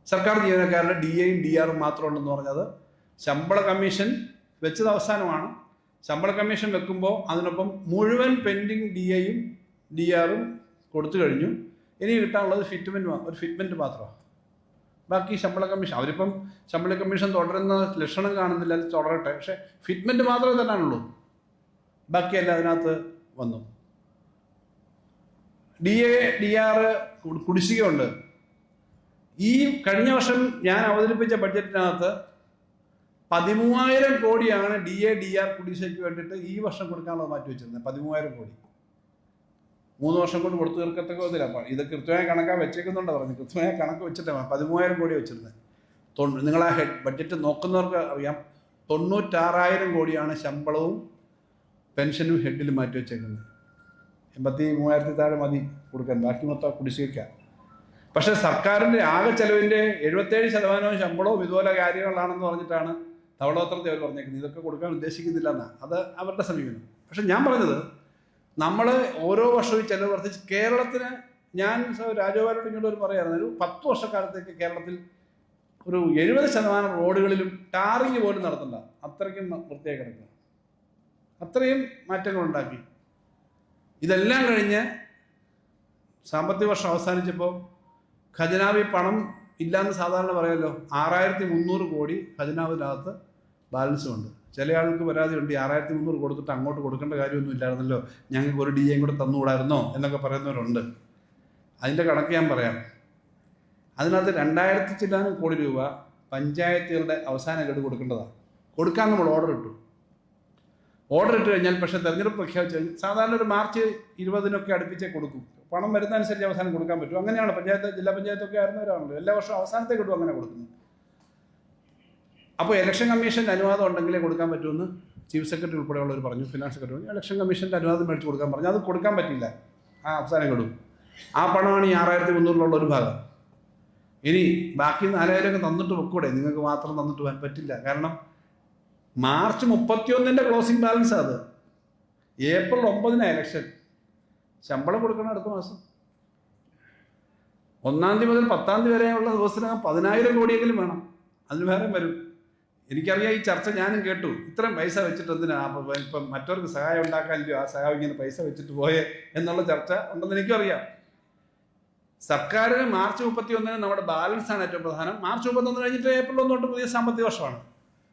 സർക്കാർ ജീവനക്കാരുടെ DAയും DR മാത്രം ഉണ്ടെന്ന് പറഞ്ഞത് ശമ്പള കമ്മീഷൻ വെച്ചത് അവസാനമാണ്. ശമ്പള കമ്മീഷൻ വെക്കുമ്പോൾ അതിനൊപ്പം മുഴുവൻ പെൻഡിങ് DAയും DRും കൊടുത്തു കഴിഞ്ഞു. ഇനി കിട്ടാനുള്ളത് ഫിറ്റ്മെൻറ്റ് മാത്രമാണ്. ബാക്കി ശമ്പള കമ്മീഷൻ അവരിപ്പം ശമ്പള കമ്മീഷൻ തുടരുന്ന ലക്ഷണം കാണുന്നില്ല, അത് തുടരട്ടെ. പക്ഷേ ഫിറ്റ്മെൻറ്റ് മാത്രമേ തരാനുള്ളൂ, ബാക്കിയെല്ലാം അതിനകത്ത് വന്നു. DA DR കുടിശ്ശികയുണ്ട്. ഈ കഴിഞ്ഞ വർഷം ഞാൻ അവതരിപ്പിച്ച ബഡ്ജറ്റിനകത്ത് 13,000 കോടിയാണ് DA DR കുടിശ്ശികയ്ക്ക് വേണ്ടിയിട്ട് ഈ വർഷം കൊടുക്കാനുള്ളത് മാറ്റി വെച്ചിരുന്നത്. 13,000 കോടി 3 വർഷം കൊണ്ട് കൊടുത്തു തീർക്കത്തക്ക ഇതില്ല. ഇത് കൃത്യമായ കണക്കാ വെച്ചേക്കുന്നുണ്ട് പറഞ്ഞു, കൃത്യമായ കണക്ക് വെച്ചിട്ട് 13,000 കോടി വെച്ചിരുന്നത്. നിങ്ങൾ ആ ബഡ്ജറ്റ് നോക്കുന്നവർക്ക് അറിയാം, 96,000 കോടിയാണ് ശമ്പളവും പെൻഷനും ഹെഡിലും മാറ്റി വെച്ചേക്കുന്നത്. 83,000 താഴെ മതി കൊടുക്കാൻ, ബാക്കി മൊത്തം കുടിശ്ശിക. പക്ഷേ സർക്കാരിൻ്റെ ആകെ ചെലവിൻ്റെ 77% ശമ്പളവും ഇതുപോലെ കാര്യങ്ങളാണെന്ന് പറഞ്ഞിട്ടാണ് ധവളപത്രത്തിൽ അവർ പറഞ്ഞേക്കുന്നത്. ഇതൊക്കെ കൊടുക്കാൻ ഉദ്ദേശിക്കുന്നില്ല എന്നാണ്, അത് അവരുടെ സമീപനം. പക്ഷെ ഞാൻ പറഞ്ഞത്, നമ്മൾ ഓരോ വർഷവും ചെലവ് വർദ്ധിച്ച് കേരളത്തിന്, ഞാൻ രാജഗോപാലോട് ഇങ്ങോട്ട് പറയാറുണ്ട്, ഒരു 10 വർഷക്കാലത്തേക്ക് കേരളത്തിൽ ഒരു 70% റോഡുകളിലും ടാറിങ് പോലും നടത്തണ്ട, അത്രയ്ക്കും വൃത്തിയായി കിടക്കുക. അത്രയും മാറ്റങ്ങൾ ഉണ്ടാക്കി. ഇതെല്ലാം കഴിഞ്ഞ് സാമ്പത്തിക വർഷം അവസാനിച്ചപ്പോൾ ഖജനാവിൽ പണം ഇല്ലയെന്ന് സാധാരണ പറയുമല്ലോ, 6,300 കോടി ഖജനാവിനകത്ത് ബാലൻസുമുണ്ട്. ചില ആൾക്ക് പരാതിയുണ്ട്, 6,300 കൊടുത്തിട്ട് അങ്ങോട്ട് കൊടുക്കേണ്ട കാര്യമൊന്നും ഇല്ലായിരുന്നല്ലോ, ഞങ്ങൾക്ക് ഒരു DAയും കൂടെ തന്നുകൂടായിരുന്നോ എന്നൊക്കെ പറയുന്നവരുണ്ട്. അതിൻ്റെ കണക്ക് ഞാൻ പറയാം. അതിനകത്ത് 2,000 ചില്ലാനും കോടി രൂപ പഞ്ചായത്തുകളുടെ അവസാന ഗഡു കൊടുക്കേണ്ടതാണ്. കൊടുക്കാൻ നമ്മൾ ഓർഡർ ഇട്ട് കഴിഞ്ഞാൽ, പക്ഷേ തെരഞ്ഞെടുപ്പ് പ്രഖ്യാപിച്ചു കഴിഞ്ഞാൽ സാധാരണ ഒരു മാർച്ച് 20-നൊക്കെ അടുപ്പിച്ചേ കൊടുക്കും. പണം വരുന്നതനുസരിച്ച് അവസാനം കൊടുക്കാൻ പറ്റും. അങ്ങനെയാണ് ജില്ലാ പഞ്ചായത്തൊക്കെ ആയിരുന്നവരാണല്ലോ, എല്ലാ വർഷവും അവസാനത്തെ ഗഡു അങ്ങനെ കൊടുക്കുന്നത്. അപ്പോൾ ഇലക്ഷൻ കമ്മീഷൻ്റെ അനുവാദം ഉണ്ടെങ്കിലേ കൊടുക്കാൻ പറ്റുമെന്ന് ചീഫ് സെക്രട്ടറി ഉൾപ്പെടെയുള്ളവർ പറഞ്ഞു, ഫിനാൻസ് സെക്രട്ടറി. ഇലക്ഷൻ കമ്മീഷൻ്റെ അനുവാദം മേടിച്ച് കൊടുക്കാൻ പറഞ്ഞു. അത് കൊടുക്കാൻ പറ്റില്ല, ആ അവസാനം ഗഡു. ആ പണമാണ് ഈ 6,300 ഒരു ഭാഗം. ഇനി ബാക്കി 4,000 തന്നിട്ട് വെക്കൂടെ, നിങ്ങൾക്ക് മാത്രം തന്നിട്ട് പോകാൻ പറ്റില്ല. കാരണം മാർച്ച് 31 ക്ലോസിംഗ് ബാലൻസ് അത്. April 9 election. ശമ്പളം കൊടുക്കണം അടുത്ത മാസം 1 മുതൽ 10 വരെയുള്ള ദിവസത്തിനകം 10,000 കോടിയെങ്കിലും വേണം. അതിന് വേറെ വരും. എനിക്കറിയാം, ഈ ചർച്ച ഞാനും കേട്ടു. ഇത്രയും പൈസ വെച്ചിട്ട് എന്തിനാ ഇപ്പം മറ്റവർക്ക് സഹായം ഉണ്ടാക്കാനില്ലയോ, ആ സഹായം ഇങ്ങനെ പൈസ വെച്ചിട്ട് പോയേ എന്നുള്ള ചർച്ച ഉണ്ടെന്ന് എനിക്കും അറിയാം. സർക്കാരിന് മാർച്ച് 31 നമ്മുടെ ബാലൻസാണ് ഏറ്റവും പ്രധാനം. മാർച്ച് 31 കഴിഞ്ഞിട്ട് ഏപ്രിൽ 1 തൊട്ട് പുതിയ സാമ്പത്തിക വർഷമാണ്.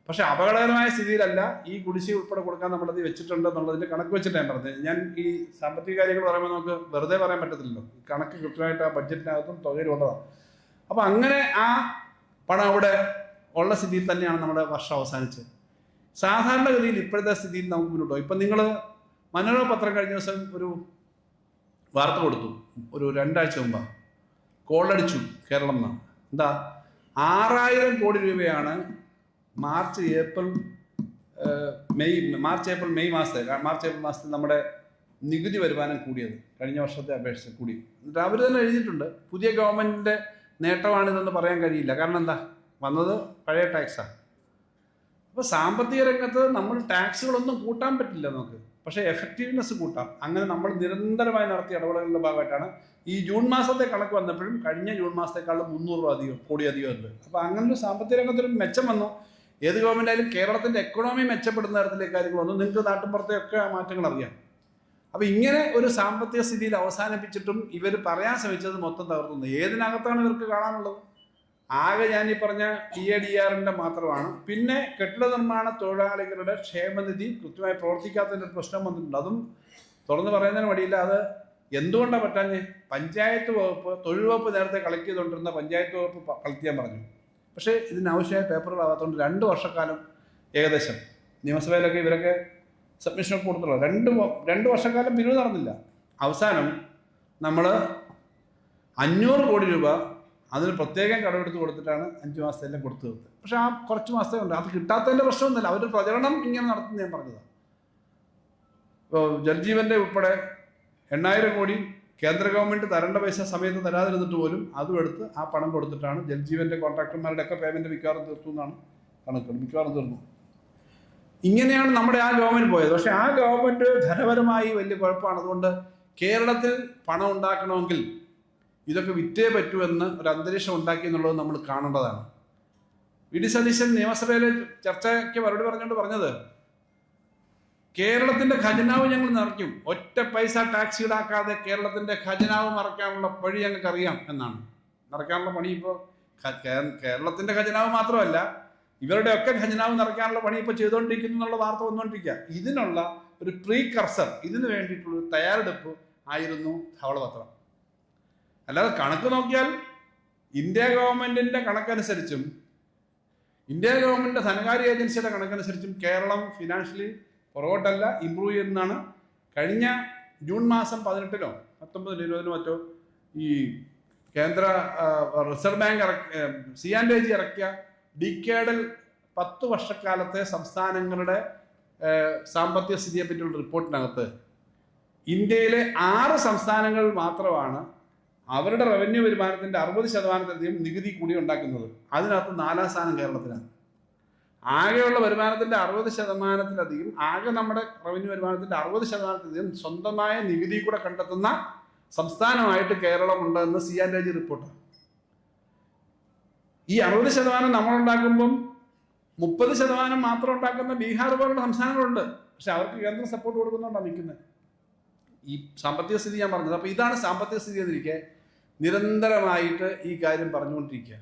പക്ഷെ അപകടകരമായ സ്ഥിതിയിലല്ല ഈ കുടിശ്ശിക ഉൾപ്പെടെ കൊടുക്കാൻ നമ്മളത് വെച്ചിട്ടുണ്ട് എന്നുള്ളതിൻ്റെ കണക്ക് വെച്ചിട്ട് ഞാൻ പറഞ്ഞത്. ഞാൻ ഈ സാമ്പത്തിക കാര്യങ്ങൾ പറയുമ്പോൾ നമുക്ക് വെറുതെ പറയാൻ പറ്റത്തില്ലല്ലോ, കണക്ക് കൃത്യമായിട്ട് ആ ബഡ്ജറ്റിനകത്തും തുകയിലുള്ളതാണ്. അപ്പോൾ അങ്ങനെ ആ പണം അവിടെ ഉള്ള സ്ഥിതിയിൽ തന്നെയാണ് നമ്മുടെ വർഷം അവസാനിച്ചത്. സാധാരണഗതിയിൽ ഇപ്പോഴത്തെ സ്ഥിതിയിൽ നമുക്ക് മുന്നോട്ട് പോകും. ഇപ്പം നിങ്ങൾ മനോരമ പത്രം കഴിഞ്ഞ ദിവസം ഒരു വാർത്ത കൊടുത്തു, ഒരു 2 ആഴ്ച മുമ്പ്. കോളടിച്ചു കേരളം എന്നാണ്. എന്താ, 6,000 കോടി രൂപയാണ് മാർച്ച് ഏപ്രിൽ മെയ് മാസത്തിൽ നമ്മുടെ നികുതി വരുമാനം കൂടിയത്, കഴിഞ്ഞ വർഷത്തെ അപേക്ഷിച്ച് കൂടി. എന്നിട്ട് അവർ തന്നെ എഴുതിയിട്ടുണ്ട്, പുതിയ ഗവൺമെൻറ്റിൻ്റെ നേട്ടമാണിതെന്ന് പറയാൻ കഴിയില്ല. കാരണം എന്താ, വന്നത് പഴയ ടാക്സാണ്. അപ്പോൾ സാമ്പത്തിക രംഗത്ത് നമ്മൾ ടാക്സുകളൊന്നും കൂട്ടാൻ പറ്റില്ല നമുക്ക്, പക്ഷേ എഫക്റ്റീവ്നെസ് കൂട്ടാം. അങ്ങനെ നമ്മൾ നിരന്തരമായി നടത്തിയ ഇടപെടലുകളുടെ ഭാഗമായിട്ടാണ് ഈ ജൂൺ മാസത്തെ കണക്ക് വന്നപ്പോഴും കഴിഞ്ഞ ജൂൺ മാസത്തെക്കാളും 300 കോടി അധികം ഉണ്ട്. അപ്പോൾ അങ്ങനെ ഒരു സാമ്പത്തിക രംഗത്തൊരു മെച്ചം വന്നു. ഏത് ഗവൺമെൻറ് ആയാലും കേരളത്തിൻ്റെ എക്കണോമി മെച്ചപ്പെടുന്ന തരത്തിലേക്ക് കാര്യങ്ങൾ വന്നു. നിങ്ങൾക്ക് നാട്ടിൻപുറത്തെയൊക്കെ ആ മാറ്റങ്ങൾ അറിയാം. അപ്പോൾ ഇങ്ങനെ ഒരു സാമ്പത്തിക സ്ഥിതിയിൽ അവസാനിപ്പിച്ചിട്ടും ഇവർ പറയാൻ ശ്രമിച്ചത് മൊത്തം തകർത്തുന്നു. ഏതിനകത്താണ് ഇവർക്ക് കാണാനുള്ളത്? ആകെ ഞാൻ ഈ പറഞ്ഞ DA DR മാത്രമാണ്. പിന്നെ കെട്ടിട നിർമ്മാണ തൊഴിലാളികളുടെ ക്ഷേമനിധി കൃത്യമായി പ്രവർത്തിക്കാത്തതിൻ്റെ ഒരു പ്രശ്നം വന്നിട്ടുണ്ട്. അതും തുറന്ന് പറയുന്നതിന് വഴിയില്ല. അത് എന്തുകൊണ്ടാണ് പറ്റാഞ്ഞ്? പഞ്ചായത്ത് വകുപ്പ്, തൊഴിൽ വകുപ്പ് നേരത്തെ കളക്ട് ചെയ്തുകൊണ്ടിരുന്ന പഞ്ചായത്ത് വകുപ്പ് കളക്ട് ചെയ്യാൻ പറഞ്ഞു. പക്ഷേ ഇതിനാവശ്യമായ പേപ്പറുകളാകാത്തതുകൊണ്ട് 2 വർഷക്കാലം ഏകദേശം നിയമസഭയിലൊക്കെ ഇവരൊക്കെ സബ്മിഷനൊക്കെ കൊടുത്തുള്ളത്. 2 വർഷക്കാലം പിരിവ് നടന്നില്ല. അവസാനം നമ്മൾ 500 കോടി രൂപ അതിന് പ്രത്യേകം കടമെടുത്ത് കൊടുത്തിട്ടാണ് 5 മാസത്തെല്ലാം കൊടുത്തു തീർത്തത്. പക്ഷെ ആ കുറച്ച് മാസത്തെ ഉണ്ട്, അത് കിട്ടാത്തതിൻ്റെ പ്രശ്നമൊന്നുമില്ല. അവർ പ്രചരണം ഇങ്ങനെ നടത്തുന്ന ഞാൻ പറഞ്ഞതാണ്. ഇപ്പോൾ ജൽജീവൻ്റെ ഉൾപ്പെടെ 8000 കോടി കേന്ദ്ര ഗവൺമെൻറ് തരേണ്ട പൈസ സമയത്ത് തരാതിരുന്നിട്ട് പോലും അതും എടുത്ത് ആ പണം കൊടുത്തിട്ടാണ് ജൽജീവൻ്റെ കോൺട്രാക്ടർമാരുടെ ഒക്കെ പേയ്മെൻറ്റ് മിക്കവാറും തീർത്തു എന്നാണ് കണക്കുകൾ. മിക്കവാറും തീർന്നു. ഇങ്ങനെയാണ് നമ്മുടെ ആ ഗവൺമെൻറ് പോയത്. പക്ഷേ ആ ഗവൺമെൻറ് ധനപരമായി വലിയ കുഴപ്പമാണ്. അതുകൊണ്ട് കേരളത്തിൽ പണം ഉണ്ടാക്കണമെങ്കിൽ ഇതൊക്കെ വിറ്റേ പറ്റൂ എന്ന് ഒരു അന്തരീക്ഷം ഉണ്ടാക്കി എന്നുള്ളത് നമ്മൾ കാണേണ്ടതാണ്. വി ഡി സതീശൻ നിയമസഭയിൽ ചർച്ചയ്ക്ക് മറുപടി പറഞ്ഞുകൊണ്ട് പറഞ്ഞത്, കേരളത്തിന്റെ ഖജനാവ് ഞങ്ങൾ നിറയ്ക്കും, ഒറ്റ പൈസ ടാക്സ് ഈടാക്കാതെ കേരളത്തിന്റെ ഖജനാവ് മറയ്ക്കാനുള്ള വഴി ഞങ്ങൾക്ക് അറിയാം എന്നാണ്. നിറയ്ക്കാനുള്ള പണി ഇപ്പോൾ കേരളത്തിന്റെ ഖജനാവ് മാത്രമല്ല, ഇവരുടെയൊക്കെ ഖജനാവ് നിറയ്ക്കാനുള്ള പണി ഇപ്പോൾ ചെയ്തുകൊണ്ടിരിക്കുന്നു എന്നുള്ള വാർത്ത വന്നുകൊണ്ടിരിക്കുക. ഇതിനുള്ള ഒരു പ്രീകർസർ, ഇതിനു വേണ്ടിയിട്ടുള്ളൊരു തയ്യാറെടുപ്പ് ആയിരുന്നു ധവളപത്രം. അല്ലാതെ കണക്ക് നോക്കിയാൽ ഇന്ത്യ ഗവൺമെന്റിന്റെ കണക്കനുസരിച്ചും ഇന്ത്യ ഗവൺമെന്റിന്റെ ധനകാര്യ ഏജൻസിയുടെ കണക്കനുസരിച്ചും കേരളം ഫിനാൻഷ്യലി പുറകോട്ടല്ല, ഇമ്പ്രൂവ് ചെയ്യുന്നതാണ്. കഴിഞ്ഞ ജൂൺ മാസം 18-നോ 19-നോ 20-നോ മറ്റോ ഈ കേന്ദ്ര റിസർവ് ബാങ്ക് CAG ഇറക്കിയ ഡിക്കേഡൽ 10 വർഷക്കാലത്തെ സംസ്ഥാനങ്ങളുടെ സാമ്പത്തിക സ്ഥിതിയെ പറ്റിയുള്ള റിപ്പോർട്ടിനകത്ത് ഇന്ത്യയിലെ 6 സംസ്ഥാനങ്ങൾ മാത്രമാണ് അവരുടെ റവന്യൂ വരുമാനത്തിൻ്റെ 60%-ലധികം നികുതി കൂടി ഉണ്ടാക്കുന്നത്. അതിനകത്ത് 4ാം സ്ഥാനം കേരളത്തിലാണ്. ആകെയുള്ള വരുമാനത്തിൻ്റെ 60%-ലധികം, ആകെ നമ്മുടെ റവന്യൂ വരുമാനത്തിൻ്റെ 60%-ലധികം സ്വന്തമായ നികുതി കൂടെ കണ്ടെത്തുന്ന സംസ്ഥാനമായിട്ട് കേരളമുണ്ട് എന്ന് CAG റിപ്പോർട്ടാണ്. ഈ 60% നമ്മളുണ്ടാക്കുമ്പം 30% മാത്രം ഉണ്ടാക്കുന്ന ബീഹാർ പോലുള്ള സംസ്ഥാനങ്ങളുണ്ട്. പക്ഷെ അവർക്ക് കേന്ദ്ര സപ്പോർട്ട് കൊടുക്കുന്നുണ്ടാണ് നിൽക്കുന്നത്. ഈ സാമ്പത്തിക സ്ഥിതി ഞാൻ പറഞ്ഞത്. അപ്പോൾ ഇതാണ് സാമ്പത്തിക സ്ഥിതി എന്നിരിക്കെ നിരന്തരമായിട്ട് ഈ കാര്യം പറഞ്ഞുകൊണ്ടിരിക്കുക.